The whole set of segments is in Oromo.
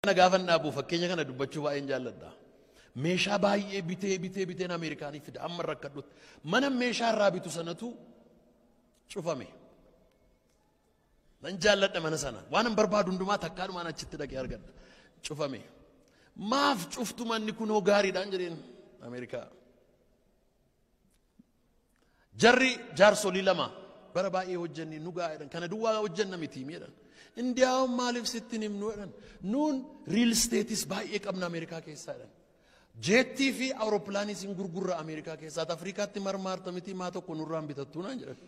Kana gaafan dhaabu fakkeenya kana dubbachuu baay'een jaalladha. Meeshaa baay'ee biteen Ameerikaanii fida amma rakkadhutti. Mana meeshaa irraa bitu sanatu cufame. Nan jaalladha mana sana. Waan an barbaadu hundumaa takkaadhumaan achitti dhaqee argadha. Cufame. Maaf cuftu manni kunoo gaariidhaan jedheen Ameerikaa. Jarri jaarsolii lama bara baay'ee hojjenni nu gaa'edhan. Kana duwwaa hojjenna miti miidhan. Indiyaa maaliif sittin himnu jedhan. Nuun real estateis baay'ee qabna Ameerikaa keessaadhan. Jeettii fi awuroopilaanis hin gurgurra Ameerikaa keessaat Afrikaatti marmaarta miti maa tokko nurraan bitattuu naan jedhan.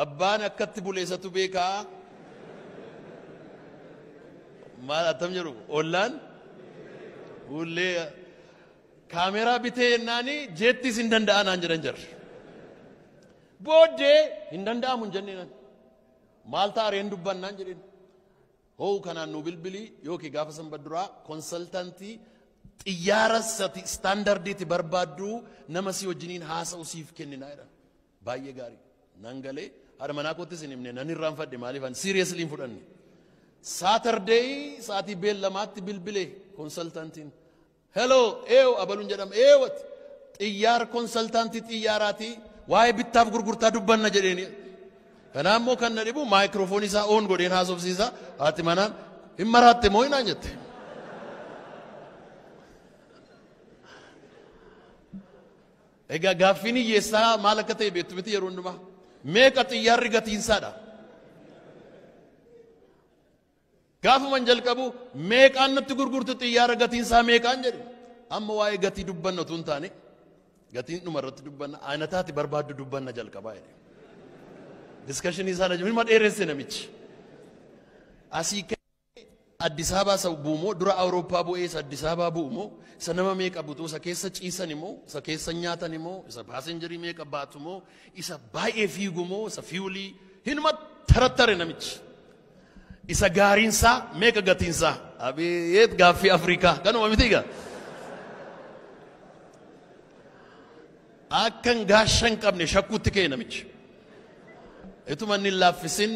Abbaan akkatti buleessatu beekaa maal attam jedhu ollaan ullee kaameraa bitee jennaani jeettis hin danda'anaan jedhan jarri. Booddee hin danda'amu hin jenneen maal taareen dubbannaan jedheen. Hoo kanaan nu bilbilii yookiin gaafa sanbadduraa konsaltantii xiyyaara sati standardiitti barbaaddu nama si wajjiniin haasa'u siif kenninaa jedhan. Baay'ee gaarii. Nan galee haadha manaa kootis hin himne nan irraanfadhe maaliif an seriously hin fudhanne. Saturday sa'aatii beellamaatti bilbilee konsaltantiin. Hello, abaluun jedhama. Wat xiyyaara konsaltantii xiyyaaraati waa'ee bittaaf gurgurtaa dubbanna jedheeni. Kanaaf immoo kan na dhibu maayikiroofoon isaa oon godheen haasofsiisa. Haati manaan hin maraatte moo hinaan jette. Egaa gaaffiin hiyyeessaa maal akka ta'e beektu miti yeroo hundumaa. Meeqa xiyyaarri gatiinsaadha. Gaafuman jalqabu meeqaan natti gurgurtu xiyyaara gatiinsaa meeqaan jedhu. Amma waa'ee gatii dubbanna utuu hin taane gatiin dhuma irratti dubbanna aynataati barbaaddu dubbanna jalqabaa jedhe. Diskashinii isaa najmu ilma dheeresse namichi. Asii Addis Ababaa isa bu'umoo dura Awurooppaa bu'ee isa Addis Ababaa bu'umoo isa nama meeqa butu isa keessa ciisan immoo isa keessa nyaatan immoo isa paasenjarii meeqa baatu immoo isa baay'ee fiigu immoo isa fiiwulii hinuma tarattare namichi. Isa gaariinsaa meeqa gatiinsaa abeet gaaffii Afrikaa kanuma miti egaa. Akkan gaashan qabne shakkuutti ka'e namichi. Ituma inni laaffisin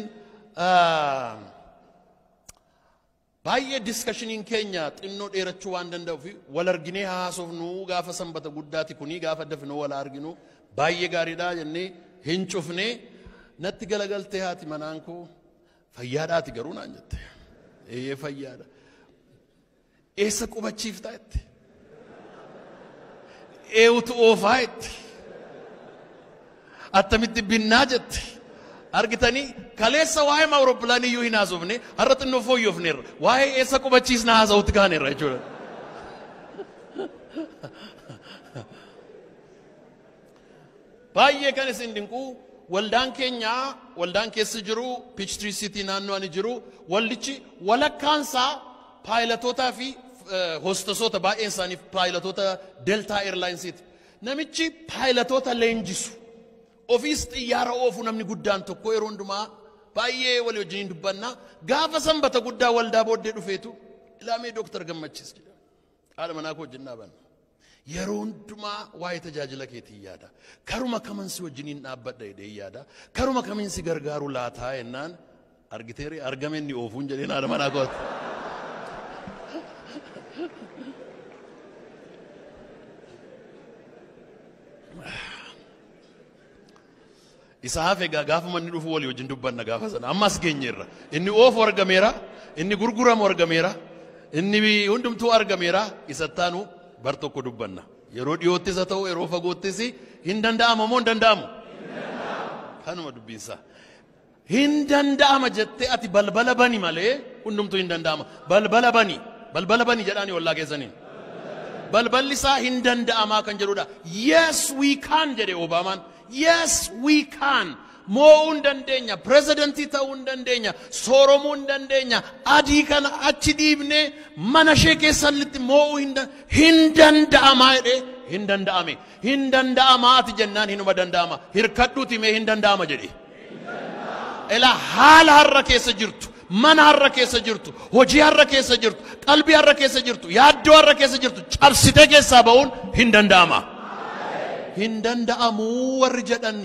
baay'ee diskashiniin keenya xinnoo dheerachuu waan danda'uuf wal arginee haasofnu gaafa sanbata guddaati kunii gaafa dafnoo wal arginu baay'ee gaariidha jennee hin cufne natti galagaltee haati manaan koo fayyaadhaati garuu naan jette. Eeyyee fayyaadha. Eessa qubachiiftaa jette. Eewutu oofaa jette. Attamitti binnaa jette. Argitanii kaleessa waa'ee awurooppilaanii iyyuu hin haasofne har'a xinnoo fooyyofneerra waa'ee eessa qubachiisna haasa'utti kaaneerra jechuudha. Baay'ee kan isin dinquu waldaan keenya waldaan keessa jiru Peachtree City naannoo ani jiru waldichi walakkaansaa paayilotootaa fi hostesoota baay'een isaanii paayilotota Delta Airlinesiti. Namichi paayilotota leenjisu. Ofiis xiyyaara oofu namni guddaan tokko yeroo hundumaa baay'ee walii wajjin dubbanna gaafa sanbata guddaa waldaa booddee dhufeetu ilaamee Dooktar Gammachiis jedha. Haadha manaa koo wajjin dhaabanna. Yeroo hundumaa waa'ee tajaajila keetii yaada. Karuma kaman si wajjiniin dhaabbadha jedhee yaada. Karuma kamiin si gargaaru laataa jennaan argiteeri argame inni oofuun jedheen haadha manaa kooti. Isa hafe gaafa manni dhufu walii wajjin dubbanna gaafa sana ammas geenyeerra. Inni oofu argameera, inni gurguramu argameera, inni hundumtuu argameera isa taanu bar tokko dubbanna. Yeroo dhiyoottis haa ta'u yeroo fagoottis hin danda'ama moo hin danda'amu? Kanuma dubbiinsa. Hin danda'ama jettee ati balbala bani malee hundumtuu hin danda'ama. Balbala bani jedhaani wallaa keessaniin. Balballi isaa hin danda'amaa kan jedhudha. Yes we can jedhe Obaamaan. Yes we can. Mo'uu hin dandeenya. Pirezidantii ta'uu hin dandeenya. Sooromuu hin dandeenya. Adii kana achi dhiibnee mana ishee keessatti mo'uu hin danda'amaa jedhe hin danda'ame. Hin danda'amaa ati jennaan hinuma danda'ama. Hirkadhuuti mee hin danda'ama jedhe. Ela haala har'a keessa jirtu. Mana har'a keessa jirtu. Hojii har'a keessa jirtu. Qalbii har'a keessa jirtu. Yaaddoo har'a keessa jirtu. Cabsitee keessaa ba'uun hin danda'ama. Hindanda amu warri jedhan